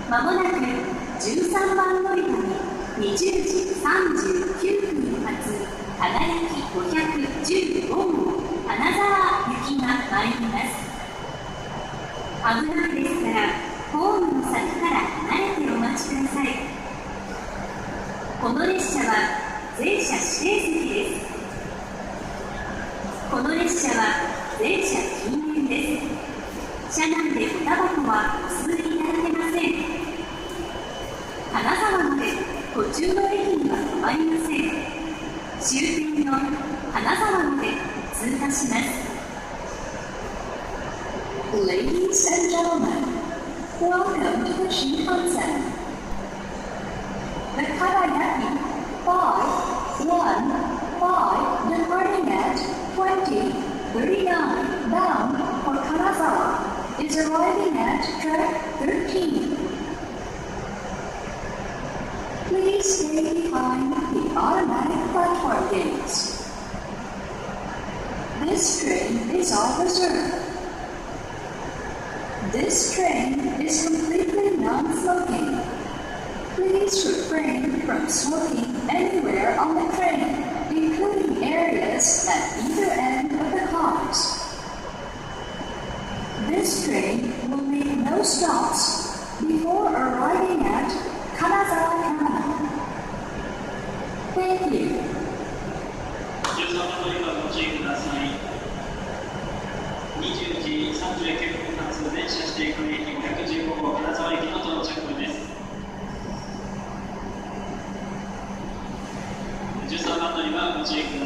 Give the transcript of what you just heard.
まもなく13番乗り場に20時39分発輝き515号金沢行きが参ります。危ないですからホームの先から離れてお待ちください。この列車は全車指定席です。この列車は全車禁煙です。車内でおタバコはお吸いいただけません。金沢まで途中の駅には止まりません。終点の金沢まで通過します。Ladies and gentlemen, welcome to the Shinkansen. The Karayaki 515 departing at 20:39 bound for Kanazawa is arriving at track 13. Please stay behind the automatic platform gates. This train is on reserve. This train is completely non-smoking. Please refrain from smoking anywhere on the train, including areas at either end of the cars. This train will make no stops before arriving at Kanazawa Terminal. Thank you. 20時39分発電車指定区駅515号金沢駅の到着です。13番乗りはご注意ください。